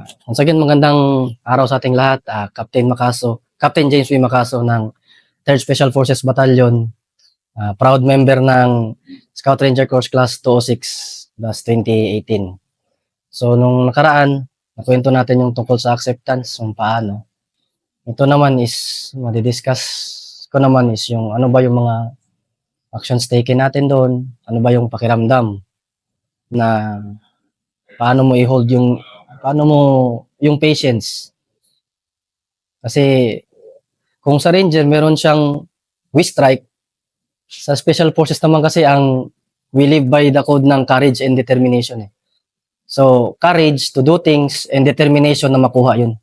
Once again, magandang araw sa ating lahat. Captain Macaso, Captain James V. Macaso ng 3rd Special Forces Battalion, proud member ng Scout Ranger Course Class 206 Class 2018. So, nung nakaraan, nakwento natin yung tungkol sa acceptance, kung paano. Ito naman is, madidiscuss ko naman is yung ano ba yung mga actions taken natin doon, ano ba yung pakiramdam na paano mo i-hold yung patience. Kasi kung sa Ranger meron siyang we strike, sa Special Forces naman kasi we live by the code ng courage and determination. So, courage to do things and determination na makuha yun.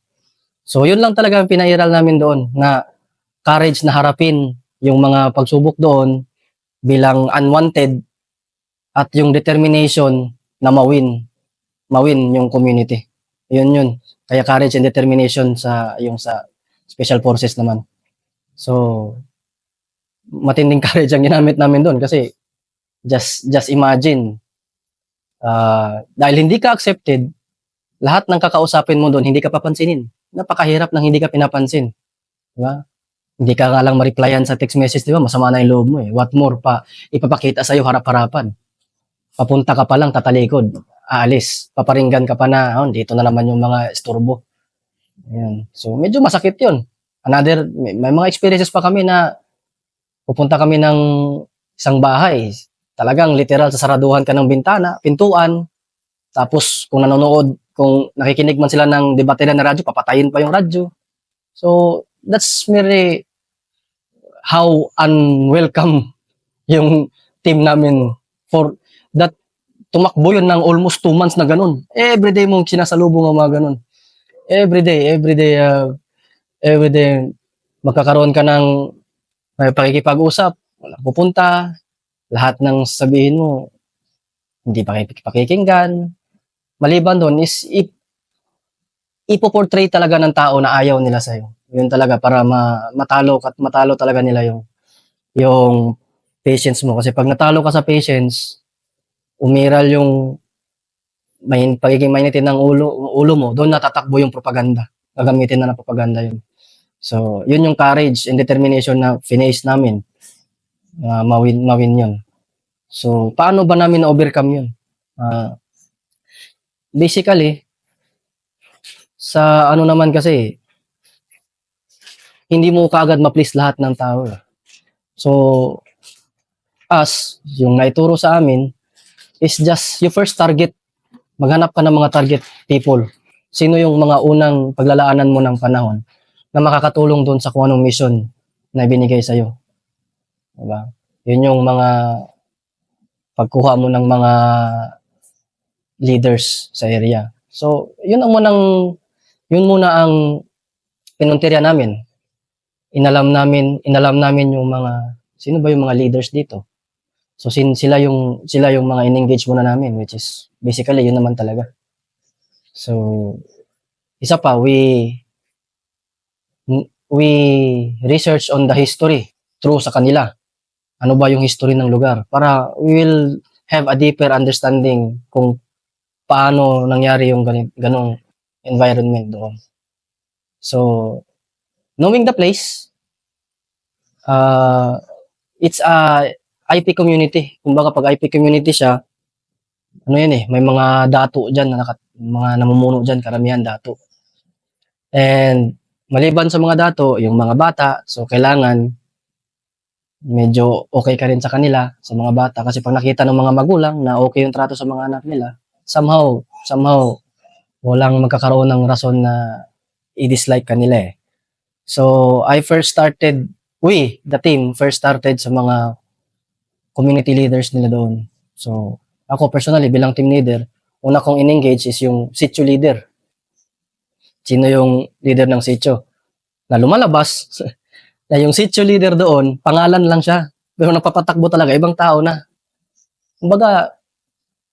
So, yun lang talaga ang pinairal namin doon, na courage na harapin yung mga pagsubok doon bilang unwanted, at yung determination na mawin yung community. Yun. Kaya courage and determination sa Special Forces naman. So, matinding courage ang ginamit namin doon kasi just imagine, dahil hindi ka accepted, lahat ng kakausapin mo doon hindi ka papansinin. Napakahirap ng hindi ka pinapansin. Diba? Hindi ka nga lang ma-replyan sa text message, diba? Masama na yung loob mo eh. What more pa, ipapakita sa'yo harap-harapan. Papunta ka pa lang, tatalikod. Aalis. Paparinggan ka pa na, dito na naman yung mga istorbo. Ayan. So, medyo masakit yun. May mga experiences pa kami na pupunta kami ng isang bahay. Talagang literal sasaraduhan ka ng bintana, pintuan. Tapos kung nanonood, kung nakikinig man sila ng debateran na radyo, papatayin pa yung radyo. So, that's merely how unwelcome yung team namin for that. Tumakbo yun ng almost 2 months na ganun. Everyday mong sinasalubong ang mga ganun. Everyday magkakaroon ka ng may pakikipag-usap, walang pupunta, lahat ng sabihin mo, hindi pakikinggan. Maliban doon is ipoportray talaga ng tao na ayaw nila sa'yo. Yun talaga, para matalo talaga nila yung patience mo. Kasi pag natalo ka sa patience, umiral yung pagiging mainitin ng ulo mo, doon natatakbo yung propaganda. Gagamitin na ng propaganda yun. So, yun yung courage and determination na finish namin. Mawin yun. So, paano ba namin na-overcome yun? Basically, sa ano naman kasi, hindi mo kaagad ma-please lahat ng tao. So, yung naituro sa amin, is just yung first target. Maghanap ka ng mga target people. Sino yung mga unang paglalaanan mo ng panahon na makakatulong doon sa kung anong mission na ibinigay sa'yo. Diba? Yun yung mga pagkuha mo ng mga leaders sa area. So, yun muna ang pinuntirya namin. Inalam namin yung mga, sino ba yung mga leaders dito? So, sila yung mga in-engage muna namin, which is basically yun naman talaga. So, isa pa, we research on the history through sa kanila. Ano ba yung history ng lugar? Para we will have a deeper understanding kung paano nangyari yung ganong environment doon. So, knowing the place, it's a IP community. Kumbaga pag IP community siya, ano yan may mga dato dyan, mga namumuno dyan, karamihan dato. And maliban sa mga dato, yung mga bata, so kailangan medyo okay ka rin sa kanila, sa mga bata. Kasi pag nakita ng mga magulang na okay yung trato sa mga anak nila, somehow, walang magkakaroon ng rason na i-dislike kanila . So, the team first started sa mga community leaders nila doon. So, ako personally, bilang team leader, una kong in-engage is yung sitio leader. Sino yung leader ng sitio? Na lumalabas, na yung sitio leader doon, pangalan lang siya. Pero napapatakbo talaga, ibang tao na. Kumbaga,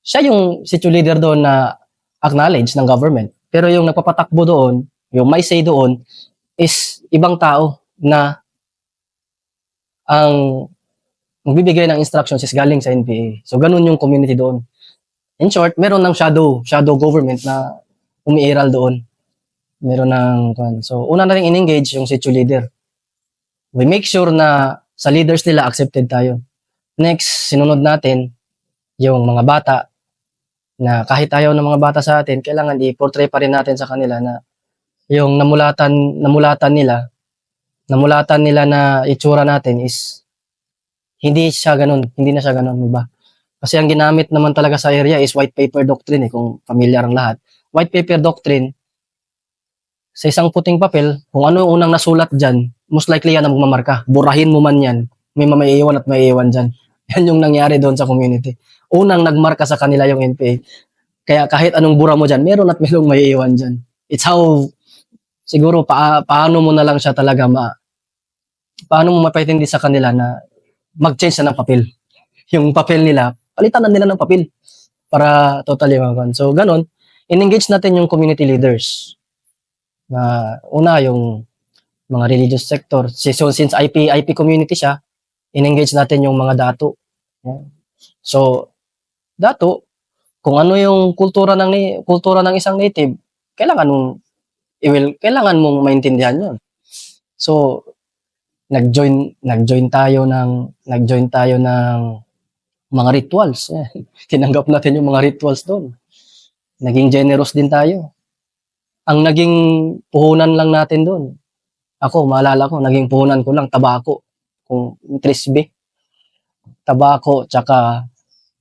siya yung sitio leader doon na acknowledge ng government. Pero yung nagpapatakbo doon, yung may say doon, is ibang tao na ang magbibigay ng instructions is galing sa NPA. So, ganun yung community doon. In short, meron ng shadow government na umiiral doon. Meron ng, so una na rin in-engage yung situ leader. We make sure na sa leaders nila accepted tayo. Next, sinunod natin yung mga bata na kahit ayaw ng mga bata sa atin, kailangan i-portray pa rin natin sa kanila na yung namulatan nila na itsura natin is hindi na siya ganun, diba? Kasi ang ginamit naman talaga sa area is white paper doctrine kung familiar ang lahat. White paper doctrine, sa isang puting papel, kung ano yung unang nasulat dyan, most likely yan ang magmamarka. Burahin mo man yan, may maiiwan at maiiwan dyan. Yan yung nangyari doon sa community. Unang nagmarka sa kanila yung NPA. Kaya kahit anong bura mo dyan, meron at merong maiiwan dyan. It's how, siguro, paano mo na lang siya talaga paano mo mapaintindi sa kanila na mag-change na ng papel. Yung papel nila, palitan na nila ng papel para totally makuha. So, ganun, in-engage natin yung community leaders. Na una, yung mga religious sector. So, since IP community siya, in-engage natin yung mga dato. So, dato, kung ano yung kultura ng isang native, kailangan mong maintindihan 'yon. So, nag-join tayo ng mga rituals. Tinanggap natin yung mga rituals doon. Naging generous din tayo. Ang naging puhunan lang natin doon. Ako, maalala ko, naging puhunan ko lang tabako, kung trisbe. Tabako tsaka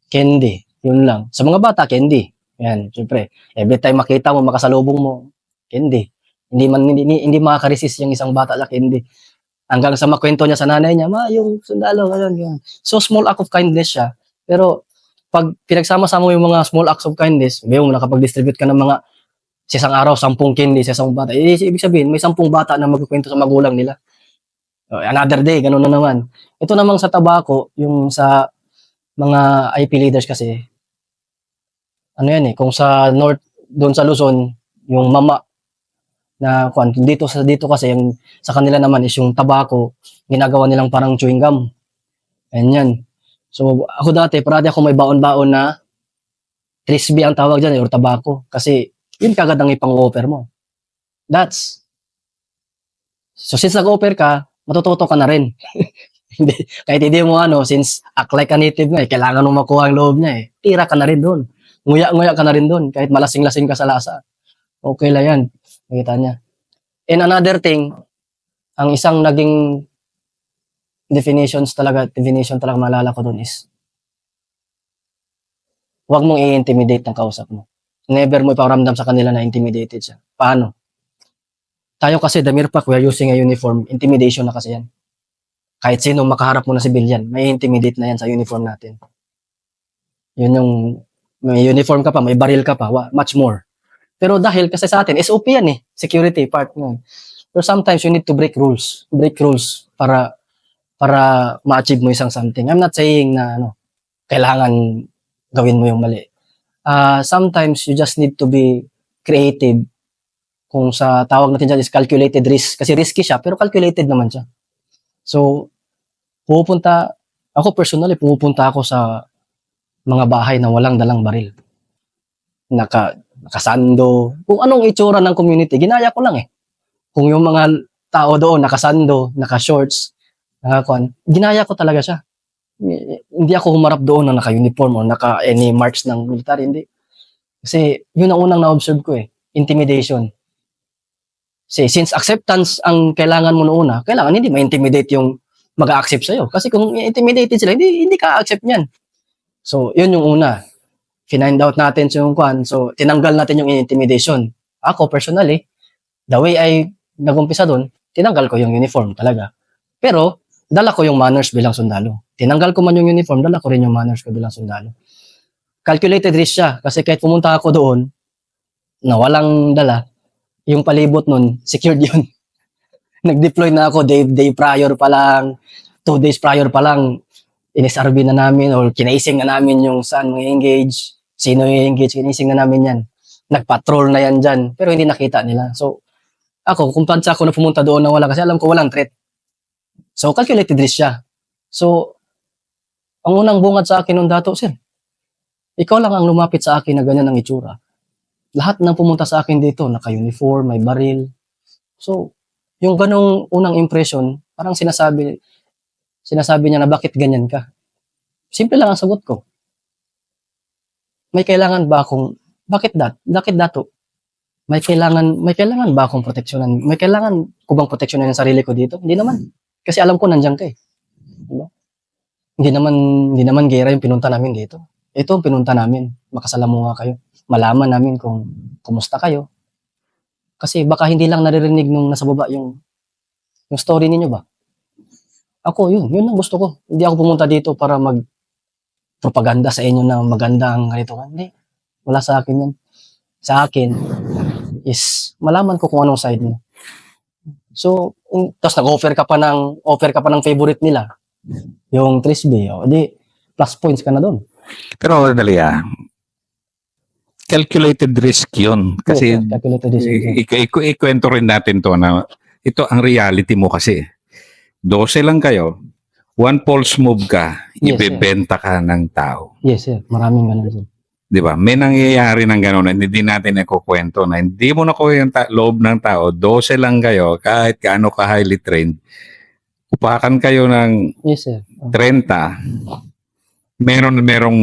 candy, yun lang. Sa mga bata, candy. Yan, syempre. Every time makita mo, makasalubong mo, candy. Hindi makaka-resist yung isang bata na candy. Hanggang sa makwento niya sa nanay niya, ma, yung sundalo, ganyan. So, small act of kindness siya. Pero, pag pinagsama-sama mo yung mga small acts of kindness, may nakapag-distribute ka ng mga sa isang araw, 10 candy sa isang bata. Ibig sabihin, may 10 bata na magkukwento sa magulang nila. Another day, ganun na naman. Ito namang sa tabako, yung sa mga IP leaders kasi, ano yan kung sa North, doon sa Luzon, yung mama, na dito kasi yung sa kanila naman is yung tabako, ginagawa nilang parang chewing gum. Yan. So ako dati, parati ako may baon-baon na crispy ang tawag diyan or tabako kasi yun kagad ang ipang-offer mo. So since nag-offer ka, matututo ka na rin. Kahit hindi mo since act like a native nga kailangan mo makuha ang loob niya tira ka na rin doon. Nguya-nguya ka na rin doon kahit malasing-lasing ka sa lasa. Okay lang yan. Nakita niya. And another thing, ang isang naging definition talaga maalala ko doon is huwag mong i-intimidate ng kausap mo. Never mo iparamdam sa kanila na intimidated siya. Paano? Tayo kasi, the mere fact we are using a uniform, intimidation na kasi yan. Kahit sino makaharap mo na civilian, may intimidate na yan sa uniform natin. Yun yung, may uniform ka pa, may baril ka pa, much more. Pero dahil kasi sa atin, SOP yan security part yun. Pero sometimes you need to break rules para ma-achieve mo isang something. I'm not saying na kailangan gawin mo yung mali. Sometimes you just need to be creative. Kung sa tawag natin dyan is calculated risk. Kasi risky siya, pero calculated naman siya. So, ako personally, pupunta ako sa mga bahay na walang dalang baril. Nakasando. Kung anong itsura ng community, ginaya ko lang Kung yung mga tao doon, nakasando, naka-shorts, ginaya ko talaga siya. Hindi ako humarap doon na naka-uniform o naka-any marks ng military, hindi. Kasi yun ang unang na-observe ko intimidation. Kasi since acceptance ang kailangan mo noon kailangan hindi ma-intimidate yung mag-a-accept sa'yo. Kasi kung intimidated sila, hindi ka-accept niyan. So, yun yung una. Find out natin yung so tinanggal natin yung intimidation. Ako personally, the way I nag-umpisa doon, tinanggal ko yung uniform talaga. Pero, dala ko yung manners bilang sundalo. Tinanggal ko man yung uniform, dala ko rin yung manners ko bilang sundalo. Calculated risk siya, kasi kahit pumunta ako doon, na walang dala, yung palibot nun, secured yun. Nag-deploy na ako day prior pa lang, 2 days prior pa lang, in-SRB na namin, or kinaising na namin yung saan mag-engage, sino yung engage, kinaising na namin yan. Nag-patrol na yan dyan, pero hindi nakita nila. So, ako, kung pansa ako na pumunta doon na wala, kasi alam ko walang threat. So, calculated risk siya. So, ang unang bungad sa akin nung dato, sir, ikaw lang ang lumapit sa akin na ganyan ang itsura. lahat ng pumunta sa akin dito, naka-uniform, may baril. So, yung ganong unang impression, parang sinasabi niya na bakit ganyan ka? Simple lang ang sagot ko. May kailangan ba akong, bakit dato? May kailangan ba akong proteksyonan? May kailangan ko bang proteksyonan yung sarili ko dito? Hindi naman. Kasi alam ko nandiyan ka eh. Diba? Hindi naman gera yung pinunta namin dito. Ito ang pinunta namin. Makasalamuha kayo. Malaman namin kung kumusta kayo. Kasi baka hindi lang naririnig nung nasa baba yung story ninyo ba? Ako, yun ang gusto ko. Hindi ako pumunta dito para propaganda sa inyo na maganda ang ganito. Hindi. Wala sa akin yun. Sa akin is malaman ko kung anong side mo. So, tapos nag-offer ka pa ng favorite nila. Yung Trisby. O, di, plus points ka na doon. Pero dali calculated risk yun. Kasi Calculated risk. ikwento rin natin to na ito ang reality mo kasi. 12 lang kayo, one false move ka, Yes, ibebenta ka ng tao. Yes, sir. Maraming ganun, sir. Di ba? May nangyayari ng gano'n na hindi natin ikukwento na hindi mo nakuha yung loob ng tao, 12 lang kayo, kahit kaano ka highly trained, upakan kayo ng Yes, sir. 30, merong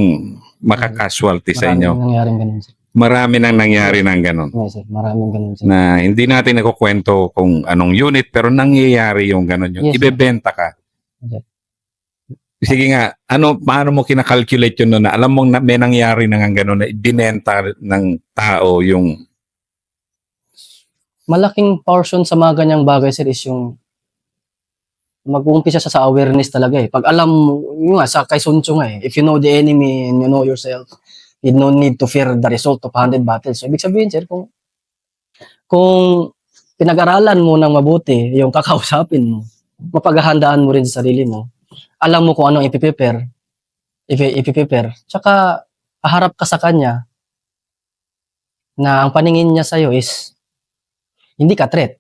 makakasualty sa inyo. Maraming nangyaring ganun, sir. Marami nang nangyari ng gano'n. Yes, sir. Maraming ganun, sir. Na hindi natin nakukwento kung anong unit, pero nangyayari yung gano'n. Yung Yes, sir. ibebenta ka. Okay. Sige nga, paano mo kinakalculate yun na alam mong may nangyari na ng gano'n na ibinenta ng tao yung... Malaking portion sa mga ganyang bagay, sir, is yung mag-uumpisa siya sa awareness talaga eh. Pag alam mo, yun nga, sa kay Sun Tzu nga eh, if you know the enemy and you know yourself, you no need to fear the result of 100 battles. So, ibig sabihin, sir, kung pinag-aralan mo ng mabuti yung kakausapin mo, mapaghahandaan mo rin sa sarili mo, alam mo kung anong ipiprepare, tsaka haharap ka sa kanya na ang paningin niya sa'yo is hindi ka threat.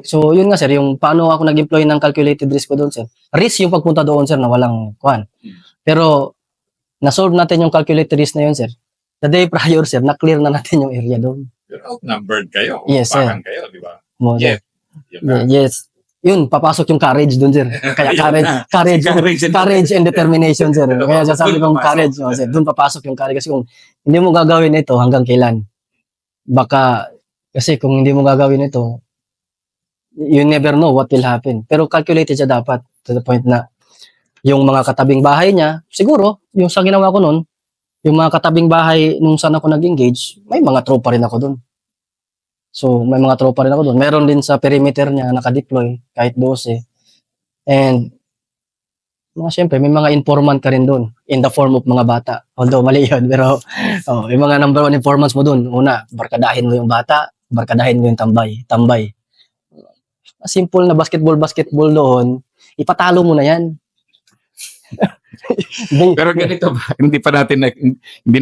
So, yun nga, sir, yung paano ako nag-employ ng calculated risk ko doon, sir. Risk yung pagpunta doon, sir, na walang kuhan. Pero, na-solve natin yung calculated risk na yun, sir. The day prior, sir, na-clear na natin yung area doon. Pero outnumbered kayo. Yes, sir. Kayo, di ba? Yes. Yes. Yun, papasok yung courage doon, sir. Kaya courage and determination, sir. Kaya sasabi kong courage, sir. Doon papasok yung courage. Kasi kung hindi mo gagawin ito, hanggang kailan? Baka, kasi kung hindi mo gagawin ito, you never know what will happen. Pero calculated siya dapat to the point na yung mga katabing bahay niya, siguro, yung sa ginawa ko noon, yung mga katabing bahay nung saan ako nag-engage, may mga tropa rin ako doon. So, may mga tropa rin ako doon. Meron din sa perimeter niya naka-deploy kahit 12. And syempre, may mga informant ka rin doon in the form of mga bata. Although, mali yun. Pero, may mga number one informants mo doon. Una, barkadahin mo yung bata, barkadahin mo yung tambay. Simple na basketball doon, ipatalo mo na yan. Pero ganito ba? Hindi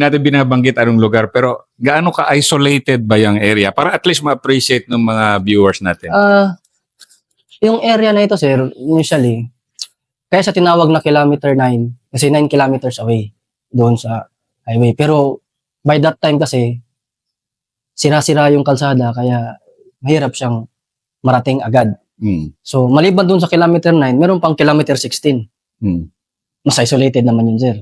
natin binabanggit anong lugar, pero gaano ka-isolated ba yung area? Para at least ma-appreciate ng mga viewers natin. Yung area na ito, sir, initially, kaya sa tinawag na kilometer 9, kasi 9 kilometers away doon sa highway. Pero by that time kasi, sira-sira yung kalsada, kaya mahirap siyang marating agad. So, maliban doon sa kilometer 9, meron pang kilometer 16. Mas isolated naman yun, sir.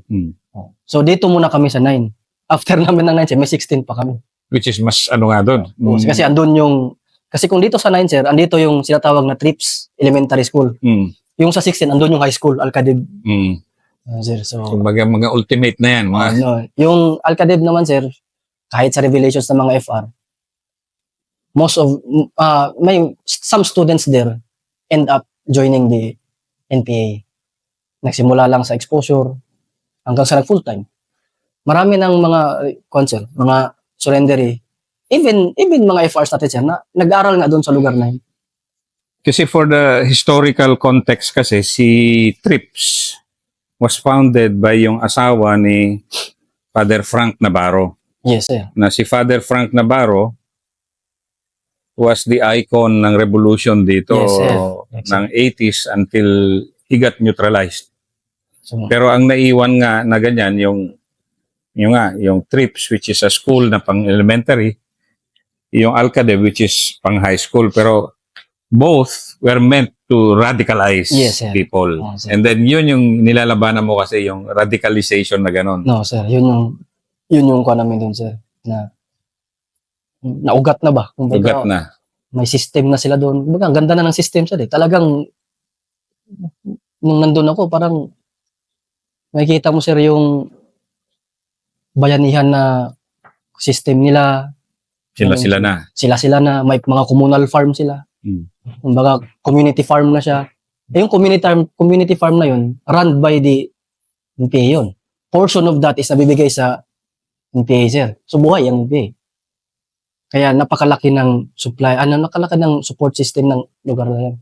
So, dito muna kami sa 9. After namin ng 9, sir, may 16 pa kami. Which is mas nga doon. Kasi kasi kung dito sa 9, sir, andito yung sinatawag na TRIPS Elementary School. Yung sa 16, andun yung high school, Al-Kadib. Sir, so, mga ultimate na yan. yung Al-Kadib naman, sir, kahit sa revelations ng mga FR, some students there end up joining the NPA. Nagsimula lang sa exposure hanggang sa nag-full-time. Marami ng mga mga surrendery, even mga FRs natin siya, na nag-aral nga doon sa lugar na yun. Kasi for the historical context kasi, si TRIPS was founded by yung asawa ni Father Frank Navarro. Yes, sir. Na si Father Frank Navarro was the icon ng revolution dito ng 80s until he got neutralized. So, pero ang naiwan nga na ganyan, yung yung TRIPS, which is a school na pang elementary, yung Alcadev, which is pang high school, pero both were meant to radicalize Yes, sir. people. Oh, sir. And then yun yung nilalabanan mo kasi yung radicalization na ganon. No, sir. Yun yung kuha namin dun, sir. Na naugat na ba? Kumbaga, Ugat na. may system na sila doon. Kumbaga, ang ganda na ng system, sir. Talagang, nung nandun ako, parang, makikita mo, sir, yung bayanihan na system nila. Sila na. Sila na. May mga communal farm sila. Kumbaga, community farm na siya. Yung community farm na yun, run by the NPA yun. Portion of that is nabibigay sa NPA, sir. So, buhay ang NPA. Kaya napakalaki ng supply, napakalaki ng support system ng lugar na yan.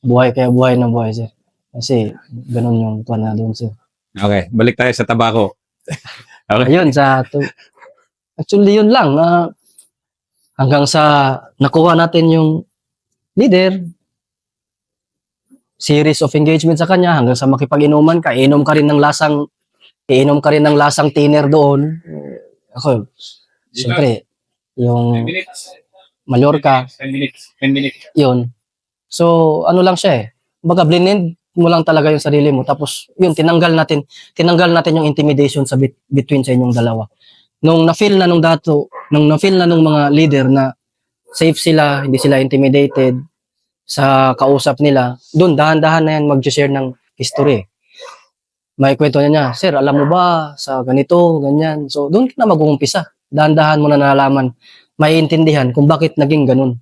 Buhay ng buhay, sir. Kasi, ganun yung kuha na doon, sir. Okay, balik tayo sa tabako. Okay. Ayun, actually, yun lang. Hanggang sa nakuha natin yung leader, series of engagement sa kanya, hanggang sa makipag-inuman ka, iinom ka rin ng lasang tiner doon. Ako, siyempre, yung Mallorca, 10 minutes. yun. So, ano lang siya eh. Baga, blend mo lang talaga yung sarili mo. Tapos, yun, tinanggal natin yung intimidation sa between sa inyong dalawa. Nung na-feel na nung mga leader na safe sila, hindi sila intimidated sa kausap nila, doon, dahan-dahan na yan mag-share ng history. May kwento niya, sir, alam mo ba sa ganito, ganyan. So, doon ka na mag-uumpisa. Dahan-dahan mo na nalalaman, maiintindihan kung bakit naging ganun.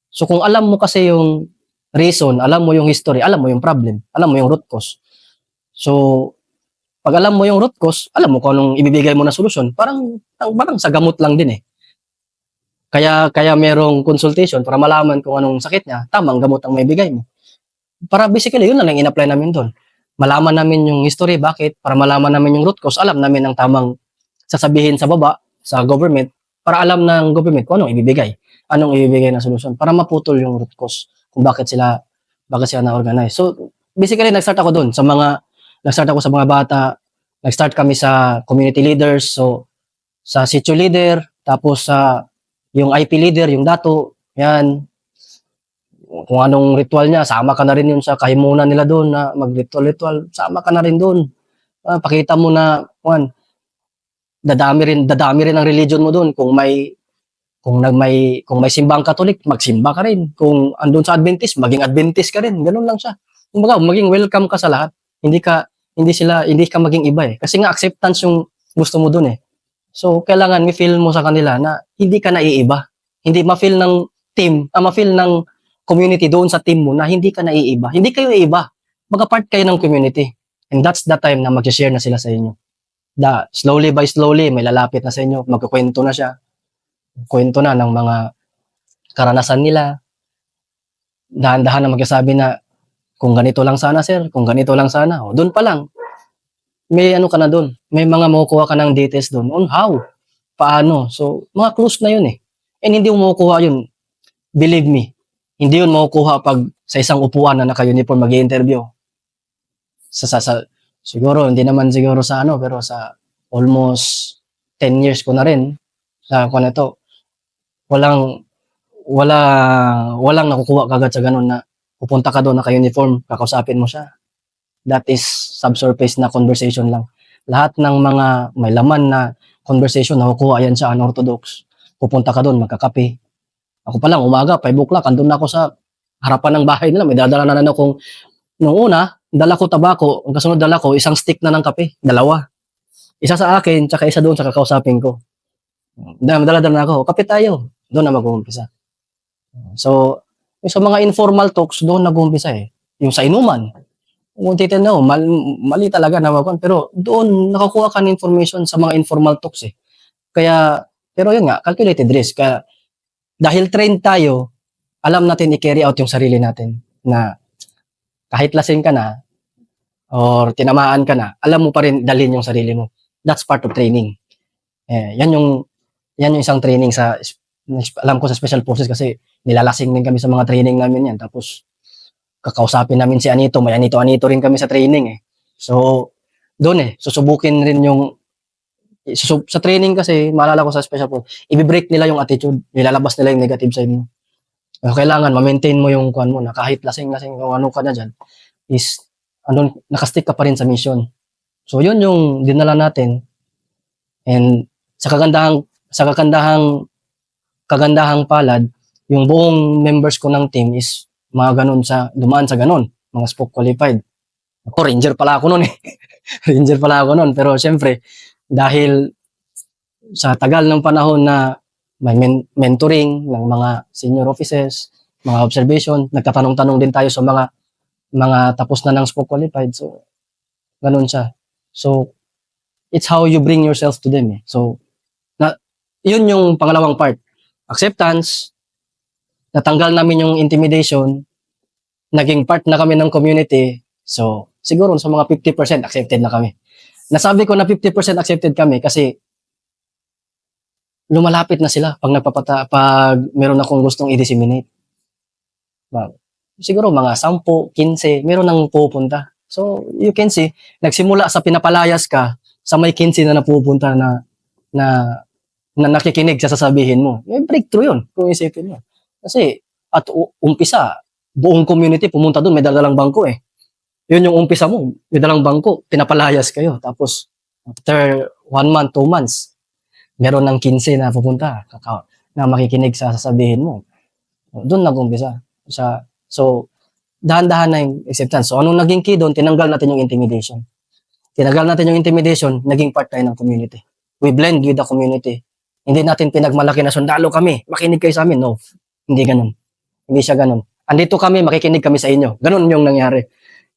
So, kung alam mo kasi yung reason, alam mo yung history, alam mo yung problem, alam mo yung root cause. So, pag alam mo yung root cause, alam mo kung anong ibibigay mo na solusyon. Parang sa gamot lang din eh. Kaya merong consultation para malaman kung anong sakit niya, tamang gamot ang may bigay mo. Para basically, yun na lang in-apply namin doon. Malaman namin yung history, bakit? Para malaman namin yung root cause, alam namin ang tamang sasabihin sa baba, sa government, para alam ng government kung anong ibibigay na solusyon, para maputol yung root cause, kung bakit sila na-organize. So, basically, nag-start ako sa mga bata, nag-start kami sa community leaders, so, sa sitio leader, tapos sa yung IP leader, yung dato, yan, kung anong ritual niya, sama ka na rin yun sa kahimunan nila doon na mag-ritual, sama ka na rin doon. Pakita mo na, dadami rin ang religion mo doon. Kung may simbang Katolik, magsimba ka rin. Kung andun sa Adventist, maging Adventist ka rin. Ganun lang siya. Kumbaga, maging welcome ka sa lahat. Hindi ka maging iba eh. Kasi nga acceptance yung gusto mo doon eh. So, kailangan ma-feel mo sa kanila na hindi ka naiiba. Hindi ma-feel ng team, ma-feel ng community doon sa team mo na hindi ka naiiba. Hindi kayo iiba. Mag-part kayo ng community. And that's the time na mag-share na sila sa inyo. Slowly by slowly, may lalapit na sa inyo. Magkukwento na siya. Kwento na ng mga karanasan nila. Dahan-dahan na magsasabi na, kung ganito lang sana, sir. Kung ganito lang sana. O, doon pa lang. May ano ka na doon. May mga makukuha ka ng details doon. On how? Paano? So, mga clues na yun eh. And hindi mo makukuha yun. Believe me. Hindi yun makukuha pag sa isang upuan na naka-uniform mag-i-interview. Siguro, hindi naman siguro sa pero sa almost 10 years ko na rin sa kung ito, walang nakukuha kagad sa ganun na pupunta ka doon naka-uniform, kakausapin mo siya. That is subsurface na conversation lang. Lahat ng mga may laman na conversation, nakukuha yan sa unorthodox. Pupunta ka doon, magkakape. Ako pa lang, umaga, 5 o'clock, andun na ako sa harapan ng bahay nila. May dadala na akong, nung una, dala ko tabako, ang kasunod dala ko, isang stick na ng kape, 2. Isa sa akin, tsaka isa doon sa kakausapin ko. Dala na ako, kape tayo. Doon na mag-uumpisa. So, sa mga informal talks, doon nag-uumpisa eh. Yung sa inuman, kung titignan mo, mali talaga na pero doon nakakuha ka ng information sa mga informal talks eh. Pero yun nga, calculated risk. Kaya, dahil trained tayo, alam natin i-carry out yung sarili natin na kahit lasing ka na or tinamaan ka na, alam mo pa rin dalhin yung sarili mo. That's part of training. Yan yung isang training alam ko sa special forces kasi nilalasing din kami sa mga training namin yan. Tapos, kakausapin namin si Anito, may Anito rin kami sa training eh. So, doon susubukin rin yung Sa training kasi, maalala ko sa special force, i-break nila yung attitude, nilalabas nila yung negative side mo. Kailangan ma-maintain mo yung kuan mo na kahit lasing-lasing o ano ka na dyan, is nakastick ka pa rin sa mission. So yun yung dinala natin. And sa kagandahang palad, yung buong members ko ng team is mga ganun dumaan sa ganun, mga spoke qualified. Ako, ranger pala ako noon eh. Ranger pala ako noon. Pero syempre, dahil sa tagal ng panahon na may mentoring ng mga senior officers, mga observation, nagtatanong-tanong din tayo sa mga tapos na ng spoke qualified. So, ganun siya. So, it's how you bring yourself to them eh. So, yun yung pangalawang part. Acceptance, natanggal namin yung intimidation, naging part na kami ng community. So, siguro sa mga 50% accepted na kami. Nasabi ko na 50% accepted kami kasi lumalapit na sila pag meron akong gustong i-disseminate. Siguro mga 10, 15, meron nang pupunta. So, you can see, nagsimula sa pinapalayas ka, sa may 15 na napupunta na nakikinig sa sasabihin mo. May breakthrough yun, kung isipin mo. Kasi, at umpisa, buong community pumunta doon, may dalalang bangko eh. Yun yung umpisa mo, may dalang bangko, pinapalayas kayo. Tapos, after 1 month, 2 months, meron ng 15 na pupunta, na makikinig sa sasabihin mo. Doon nag-umpisa. So, dahan-dahan na yung acceptance. So, anong naging key doon? Tinanggal natin yung intimidation. Naging part tayo ng community. We blend with the community. Hindi natin pinagmalaki na sundalo kami, makinig kayo sa amin. No, hindi ganun. Hindi siya ganun. Andito kami, makikinig kami sa inyo. Ganun yung nangyari.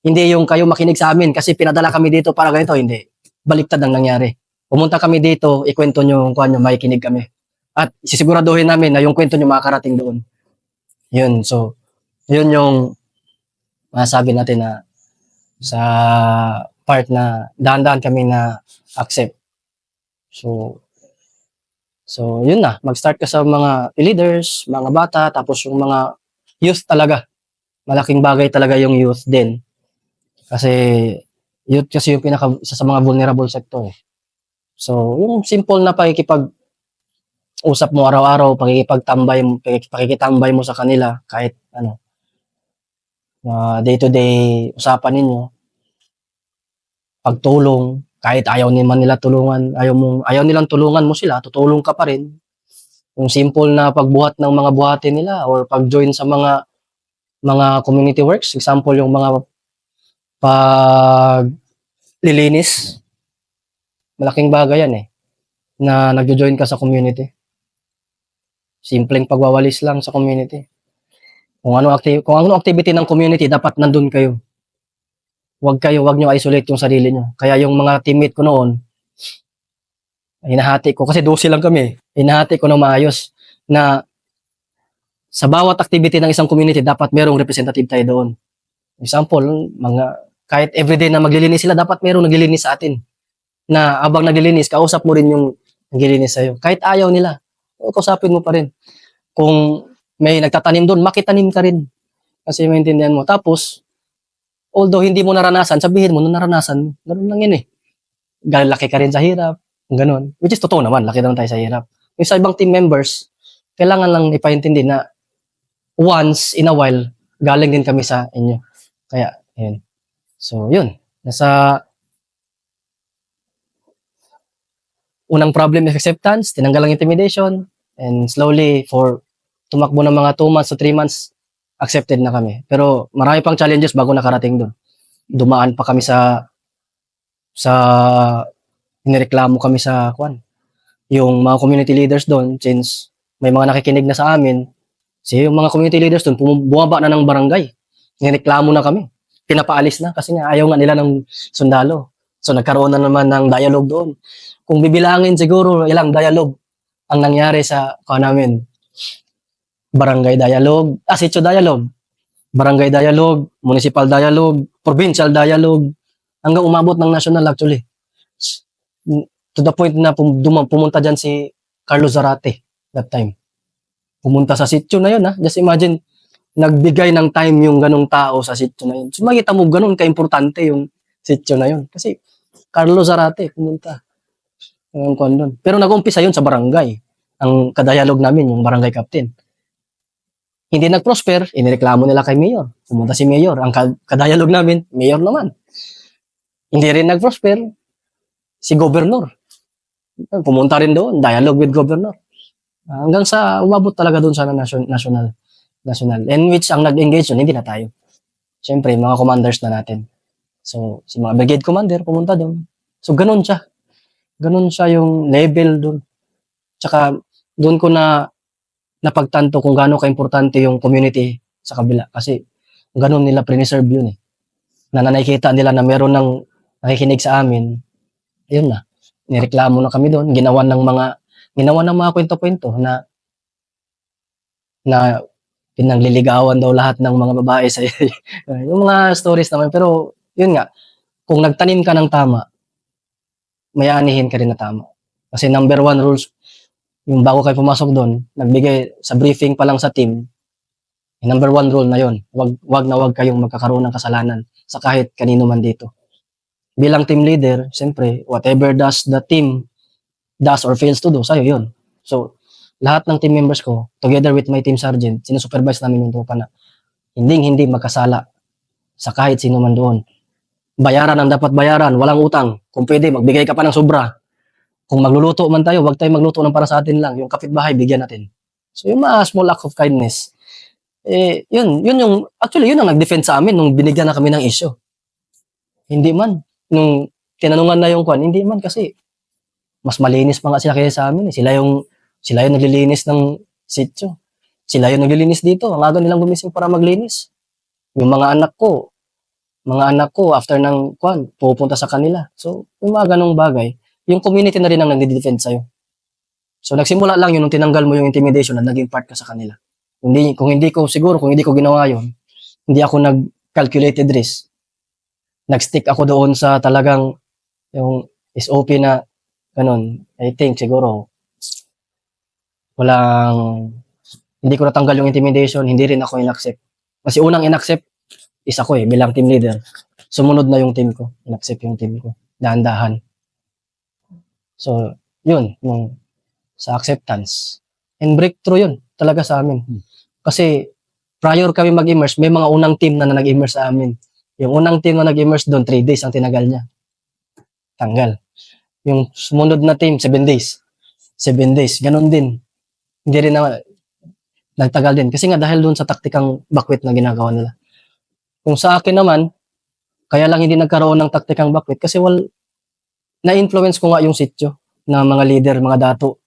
Hindi yung kayo makinig sa amin kasi pinadala kami dito para ganito. Hindi. Baliktad ang nangyari. Pumunta kami dito, ikwento nyo kung ano, makikinig kami. At sisiguraduhin namin na yung kwento nyo makakarating doon. Yun. So, yun yung masasabi natin na sa part na dahan-dahan kami na accept. So yun na. Mag-start ka sa mga leaders, mga bata, tapos yung mga youth talaga. Malaking bagay talaga yung youth din. Kasi youth kasi yung isa sa mga vulnerable sector. So, yung simple na pakikipag-usap mo araw-araw, pakikitambay mo sa kanila, kahit day-to-day usapan ninyo, pagtulong, kahit ayaw naman nila tulungan, ayaw nilang tulungan mo sila, tutulong ka pa rin. Yung simple na pagbuhat ng mga buhatin nila or pag-join sa mga community works, example yung mga paglilinis, malaking bagay yan eh, na nagjo-join ka sa community. Simpleng pagwawalis lang sa community. Kung ano activity ng community, dapat nandun kayo. Wag nyo isolate yung sarili nyo. Kaya yung mga teammate ko noon, hinahati ko, kasi 12 lang kami, hinahati ko ng maayos na sa bawat activity ng isang community, dapat merong representative tayo doon. Example, kahit everyday na maglilinis sila, dapat merong naglilinis sa atin. Na abang naglilinis, kausap mo rin yung naglilinis sa'yo. Kahit ayaw nila, kausapin mo pa rin. Kung may nagtatanim doon, makitanim ka rin. Kasi maintindihan mo. Tapos, although hindi mo naranasan, sabihin mo, naranasan mo. Ganun lang yun eh. Laki ka rin sa hirap. Ganun. Which is totoo naman, laki naman tayo sa hirap. Yung sa ibang team members, kailangan lang ipaintindi na once in a while, galing din kami sa inyo. Kaya, yun. So, yun. Unang problem is acceptance, tinanggal ang intimidation, and slowly, tumakbo ng mga 2 months to 3 months, accepted na kami. Pero marami pang challenges bago nakarating doon. Dumaan pa kami inireklamo kami sa yung mga community leaders doon, since may mga nakikinig na sa amin, yung mga community leaders doon, bumaba na ng barangay. Inireklamo na kami. Pinapaalis na kasi nga ayaw nga nila ng sundalo. So nagkaroon na naman ng dialogue doon. Kung bibilangin siguro ilang dialogue ang nangyari sa namin. Barangay dialogue, sitio dialogue, barangay dialogue, municipal dialogue, provincial dialogue, hanggang umabot ng national actually. To the point na pumunta dyan si Carlos Zarate that time. Pumunta sa sitio na yun Just imagine, nagbigay ng time yung ganong tao sa sitio na yun. So makita mo ganun ka-importante yung sitio na yun. Kasi Carlos Zarate pumunta. Ang kwan doon. Pero nag-umpisa yun sa barangay. Ang kadayalog namin, yung barangay captain. Hindi nag-prosper, inireklamo nila kay Mayor. Pumunta si Mayor. Ang kadayalog namin, Mayor naman. Hindi rin nag-prosper, si Governor. Pumunta rin doon, dialogue with Governor. Hanggang sa umabot talaga doon sa national. In which ang nag-engage yun, hindi na tayo. Siyempre, mga commanders na natin. So, si mga brigade commander pumunta doon. So, ganun siya. Ganun siya yung level doon. Tsaka, doon ko na napagtanto kung gaano ka-importante yung community sa kabila. Kasi, ganun nila preserve yun eh. Na nakikita nila na meron ng nakikinig sa amin, yun na. Nireklamo na kami doon. Ginawa ng mga kwento-kwento na pinangliligawan daw lahat ng mga babae sa yung mga stories naman. Pero, yun nga, kung nagtanim ka ng tama, may anihin ka rin na tama. Kasi number 1 rules, yung bago kayo pumasok doon, nagbigay sa briefing pa lang sa team, number 1 rule na yon, wag kayong magkakaroon ng kasalanan sa kahit kanino man dito. Bilang team leader, siyempre, whatever does the team does or fails to do, sa'yo yun. So, lahat ng team members ko, together with my team sergeant, sinusupervise namin yung tropa na hindi magkasala sa kahit sino man doon. Bayaran ang dapat bayaran, walang utang. Kung pwede, magbigay ka pa ng sobra. Kung magluluto man tayo, wag tayo magluto ng para sa atin lang. Yung kapitbahay, bigyan natin. So, yung mga small act of kindness, actually, yun ang nag-defend sa amin nung binigyan na kami ng issue. Hindi man. Nung tinanungan na yung kwan, hindi man kasi mas malinis pa nga sila kaya sa amin. Sila yung naglilinis ng sitio. Sila yung naglilinis dito. Ang aga nilang gumising para maglinis. Yung mga anak ko, after ng kwan, pupunta sa kanila. So, yung mga ganong bagay, yung community na rin ang nagdi-defend sa'yo. So, nagsimula lang yun nung tinanggal mo yung intimidation at naging part ka sa kanila. Kung hindi ko ginawa yun, hindi ako nag-calculated risk. Nag-stick ako doon sa talagang yung SOP na ganun. I think siguro hindi ko natanggal yung intimidation, hindi rin ako in-accept. Kasi unang in-accept is ako bilang team leader. Sumunod na yung team ko. In-accept yung team ko. Dahan-dahan. So, yun, yung sa acceptance. And breakthrough yun talaga sa amin. Kasi prior kami mag-immerse, may mga unang team na nag-immerse sa amin. Yung unang team na nag-immerse doon, 3 days ang tinagal niya. Tanggal. Yung sumunod na team, 7 days. 7 days. Ganon din. Hindi rin na nagtagal din. Kasi nga dahil doon sa taktikang bakwit na ginagawa nila. Kung sa akin naman, kaya lang hindi nagkaroon ng taktikang bakwit kasi na-influence ko nga yung sityo ng mga leader, mga dato.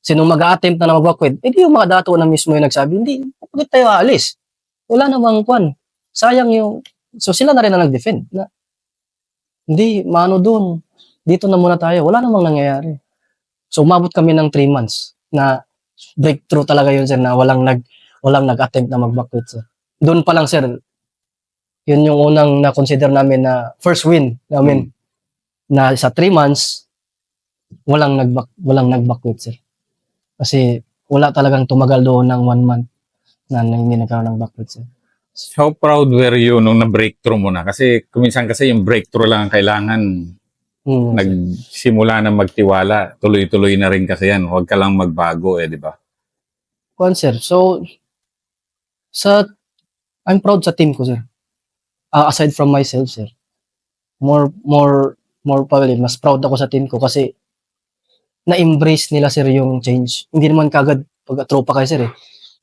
Sinong mag-a-attempt na mag-bakwit, hindi yung mga dato na mismo yung nagsabi, hindi, bakit tayo aalis? Wala namang kwan. Sayang yung. So sila na rin ang nag-defend. Na, hindi, mano doon. Dito na muna tayo. Wala namang nangyayari. So umabot kami ng 3 months na breakthrough talaga yun, sir, na walang nag-attempt na mag-bakwit, sir. Doon pa lang, sir, yun yung unang na-consider namin na first win namin na sa 3 months, walang nag-bakwit, sir. Kasi wala talagang tumagal doon ng 1 month na hindi nagkaroon ng bakwit, sir. How proud were you nung na-breakthrough mo na? Kasi kuminsan kasi yung breakthrough lang ang kailangan. Nagsimula na magtiwala. Tuloy-tuloy na rin kasi yan. Huwag ka lang magbago di ba? Sir. So, I'm proud sa team ko, sir. Aside from myself, sir. More probably, mas proud ako sa team ko kasi na-embrace nila, sir, yung change. Hindi naman kagad pag tropa kayo, sir,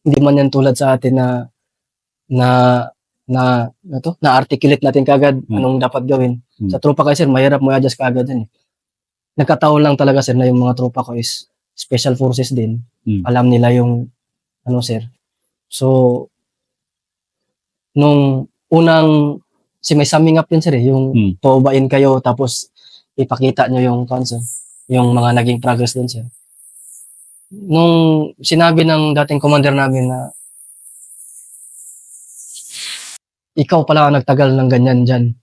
Hindi man yan tulad sa atin na-articulate natin kagad anong dapat gawin. Sa tropa kayo, sir, mahirap mo i-adjust kagad yan. Nagkataon lang talaga, sir, na yung mga tropa ko is special forces din. Alam nila yung sir. So, nung unang may summing up yun, sir, yung paubain kayo tapos ipakita nyo yung yung mga naging progress dun, sir. Nung sinabi ng dating commander namin na ikaw pala ang nagtagal ng ganyan dyan.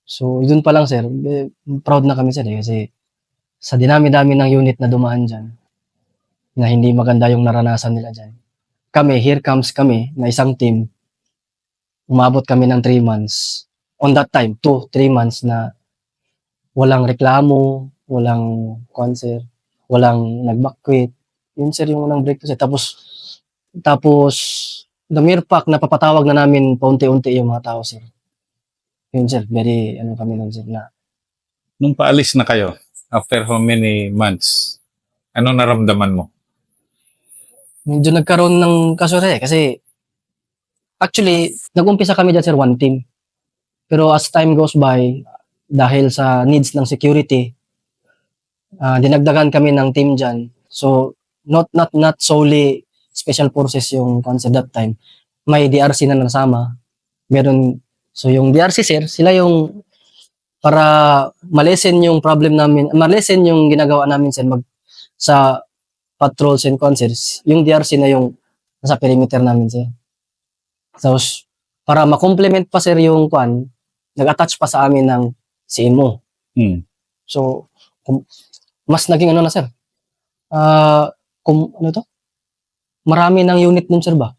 So, yun pa lang, sir, proud na kami, sir, kasi sa dinami-dami ng unit na dumaan dyan, na hindi maganda yung naranasan nila dyan. Here comes kami na isang team, umabot kami ng 3 months. On that time, 2-3 months na walang reklamo, walang concert, walang nag-back-quit. Yun sir yung unang breakthrough sir. Tapos the mere fact na papatawag na namin paunti-unti yung mga tao sir. Yun sir, very ano kami nun sir na Nung paalis na kayo, after how many months, ano naramdaman mo? medyo nagkaroon ng kasura kasi actually nag-umpisa kami dyan sir one team. Pero as time goes by, dahil sa needs ng security, dinagdagan kami ng team dyan. So, not solely special forces yung concept that time. May DRC na nasama. So yung DRC sir, sila yung para malesen yung problem namin, malesen yung ginagawa namin sir sa patrols and concerts, yung DRC na yung nasa perimeter namin sir. So, para ma-complement pa sir yung nag-attach pa sa amin ng CMO. Hmm. So, mas naging ano na sir. Ano to? Marami ng unit nun sir ba?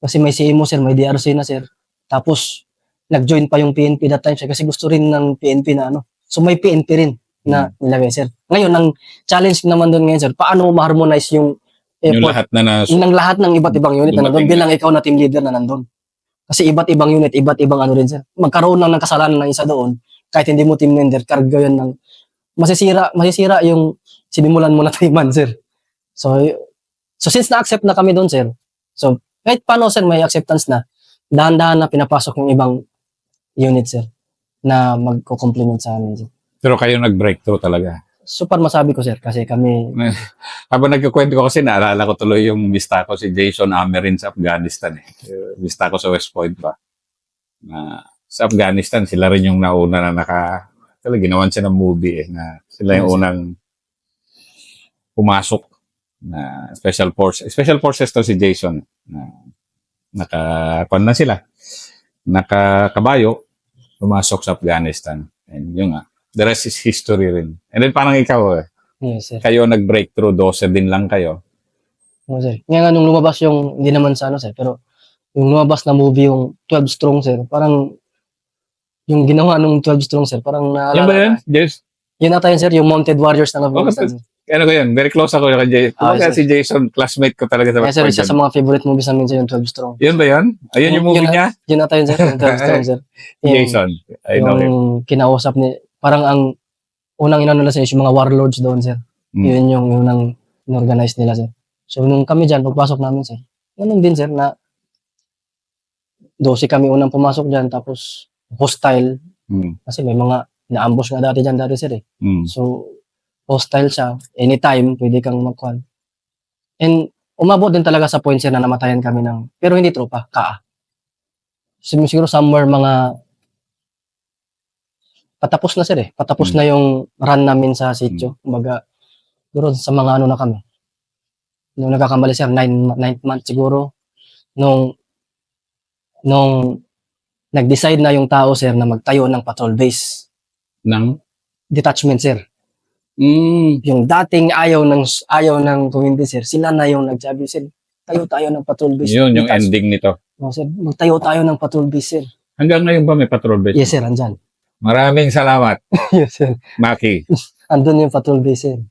Kasi may CMO sir, may DRC na sir. Tapos, nag-join pa yung PNP that time sir kasi gusto rin ng PNP na ano. So, may PNP rin na nilagay sir. Ngayon, ang challenge naman doon ngayon sir, paano ma-harmonize yung Yung effort lahat na ng lahat ng iba't ibang unit na nandun bilang ikaw na team leader na nandun. Kasi iba't ibang unit, iba't ibang ano rin sir. Magkaroon lang ng kasalanan ng isa doon, kahit hindi mo team leader, karga yan ng masisira yung sinimulan mo na timan sir. So since na-accept na kami doon sir, so kahit paano sir may acceptance na, dahan-dahan na pinapasok yung ibang unit sir na magko-complement sa amin sir. Pero kayo nag-breakthrough talaga. Super masabi ko sir kasi kami Habang nagkukwento ko kasi naalala ko tuloy yung bista ko si Jason Amerin sa Afghanistan eh. Bista ko sa West Point pa. Na sa Afghanistan sila rin yung nauna na talaga ginawan siya ng movie eh na sila yung unang pumasok na special forces to si Jason na na sila nakakabayo pumasok sa Afghanistan and yung the rest is history rin. And then parang ikaw yes sir. kayo nag-breakthrough, 12 din lang kayo. Oo, sir. Ngayon nga nung lumabas yung, hindi naman sa ano sir, pero yung lumabas na movie yung 12 Strong sir, parang yung ginawa nung 12 Strong sir, parang naalala. Yan ba yun? Yes. Yun ata yun sir, yung Mounted Warriors ng Afghanistan. Sir. Ano ko yun? Very close ako kay Jason. Sir. Si Jason, classmate ko talaga sa Yes sir, isa sa mga favorite movies namin sir, yung 12 Strong. Yun ba yun? Ayun yung movie niya? Yun ata yun sir, yung 12 Strong sir. Jason. I know him. Yung kinausap ni, parang ang unang inano nila sir, yung mga warlords doon sir. Yun yung unang in-organize nila sir. So nung kami dyan, pagpasok namin sir, ganun din sir na 12 kami unang pumasok dyan, tapos hostile. Kasi may mga na-ambush nga dati sir eh. So hostile siya. Anytime, pwede kang magkuhan. And umabot din talaga sa point sir na namatayan kami pero hindi tropa, KA. Siguro somewhere mga patapos na sir eh. Patapos na yung run namin sa sitio. Kumbaga, siguro sa mga ano na kami. Nung nagkakamali sir, 9th month siguro. Nung nag-decide na yung tao sir na magtayo ng patrol base. Ng? Detachment sir. Yung dating ayaw ng community sir, sila na yung nagsabi sir, tayo ng patrol base. Yun yung ending nito. No, sir, magtayo tayo ng patrol base sir. Hanggang ngayon ba may patrol base? Yes sir, andyan. Maraming salamat, Yes sir. Maki. Andun yung patrol base sir.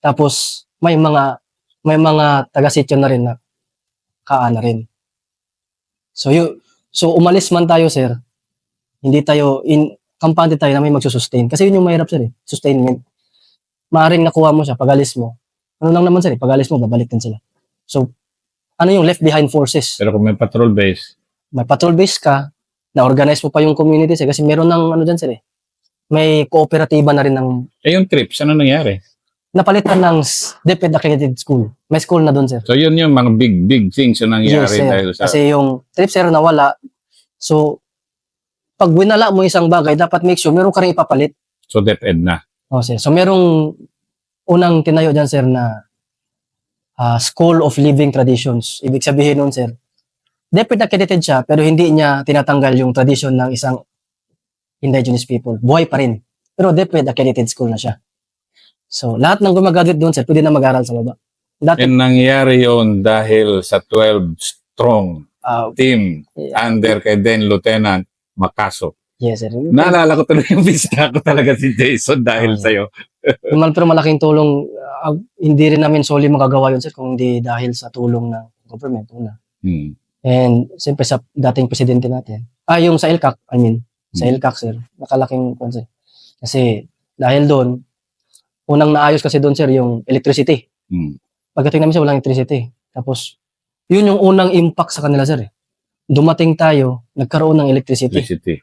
Tapos may mga taga-sityo na rin na KA na rin. So umalis man tayo sir, hindi tayo kampante tayo na may magsusustain. Kasi yun yung mahirap sir eh, sustainment. Maaring nakuha mo siya, pag-alis mo. Ano lang naman sir eh, pag-alis mo, babalik din sila. So, ano yung left behind forces? Pero kung may patrol base, May patrol base ka, na-organize mo pa yung community sir, kasi meron ng ano dyan sir eh. May kooperatiba na rin ng yung trips, ano nangyari? napalitan ng DepEd accredited school. May school na doon sir. So yun yung mga big things yung nangyari Yes, sir. dahil sa... Kasi yung trip sir nawala. So, pag winala mo isang bagay, dapat make sure meron ka rin ipapalit. So DepEd na. Oh, sir. So, merong unang tinayo dyan sir na School of Living Traditions. Ibig sabihin nun sir, DepEd accredited siya, pero hindi niya tinatanggal yung tradition ng isang indigenous people. Buhay pa rin. Pero DepEd accredited school na siya. So, lahat ng gumagraduate doon sir, pwede na mag-aral sa baba. Dati, And nangyari yun dahil sa 12 strong team under kay then Lieutenant Makaso. yes sir. Naalala ko tuloy yung visa ko talaga si Jason dahil sa'yo. Pero malaking tulong, hindi rin namin solely magagawa yun, sir, kung hindi dahil sa tulong ng government, una. Hmm. And siyempre sa dating presidente natin. Yung sa LCAC, sa Hmm. LCAC, sir, nakalaking kwan, sir. Kasi dahil doon, unang naayos kasi doon, sir, yung electricity. Hmm. Pagdating namin, sir, walang electricity. Tapos, yun yung unang impact sa kanila, sir. Dumating tayo, nagkaroon ng electricity. Electricity.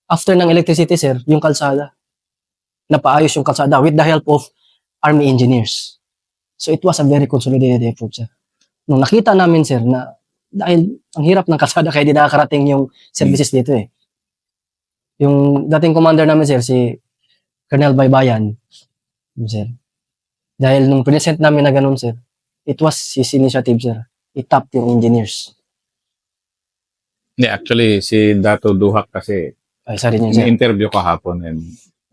After ng electricity, sir, yung kalsada. Napaayos yung kalsada with the help of Army engineers. So it was a very consolidated effort, sir. Nung nakita namin, sir, na dahil ang hirap ng kalsada kaya di nakakarating yung services dito eh. Yung dating commander namin, sir, si Colonel Baybayan, yun, sir. Dahil nung present namin na ganun, sir, it was his initiative, sir. I-tap yung engineers. Yeah, actually, si Dato Duhak kasi, Ay, sorry yun, sir. in-interview ko hapon and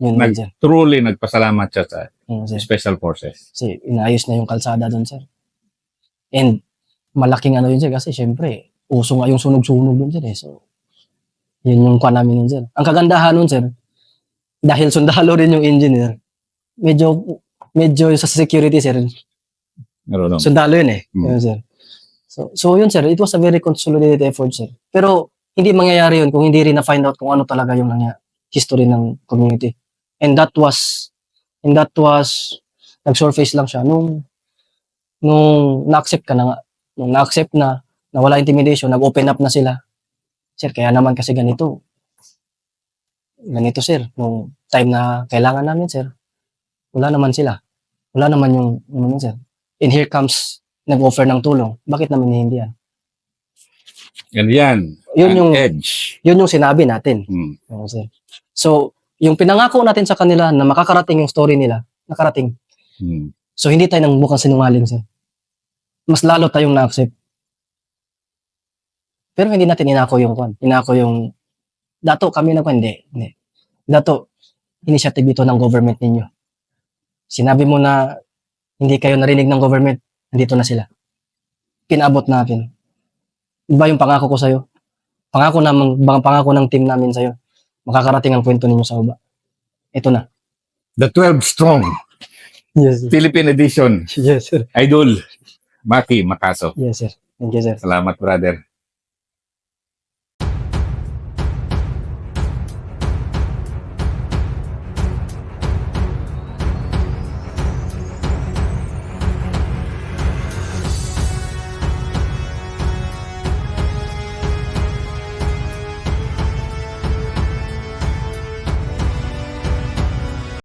Yun, sir. truly nagpasalamat siya sa Yun, sir. Special Forces. Kasi inayos na yung kalsada doon, sir. And malaking ano yun, sir, kasi syempre, uso nga yung sunog-sunog doon, sir. So, yun yung kwa namin yun, sir. Ang kagandahan nun, sir, dahil sundalo rin yung engineer, medyo sa security, sir, Marunong. sundalo yun eh. Mm. Yun, sir. So yun, sir, it was a very consolidated effort, sir. Pero, hindi mangyayari yun kung hindi rin na-find out kung ano talaga yung history ng community. And that was, nag-surface lang siya nung na-accept ka na nga. Nung na-accept na wala intimidation, nag-open up na sila. Sir, kaya naman kasi ganito, sir, nung time na kailangan namin, sir, wala naman sila. Wala naman yung, sir. And here comes, nag-offer ng tulong. Bakit naman hindi yan? Yan. Yun Ang yung, edge. yun yung sinabi natin. Hmm. Sir. So, yung pinangako natin sa kanila na makakarating yung story nila, nakarating. Hmm. So, hindi tayo nang mukhang sinungaling, sir. Mas lalo tayong na-accept. Pero hindi natin inako yung Dato, kami na hindi. Dato, initiative ito ng government ninyo. Sinabi mo na hindi kayo narinig ng government, nandito na sila. Pinabot natin. Iba yung pangako ko sa'yo. Pangako ng team namin sa'yo. Makakarating ang kwento ninyo sa baba. Ito na. The 12 Strong Yes, sir. Philippine Edition. Yes, sir. Idol. Maki Makaso. Yes, sir. Thank you, sir. Salamat, brother.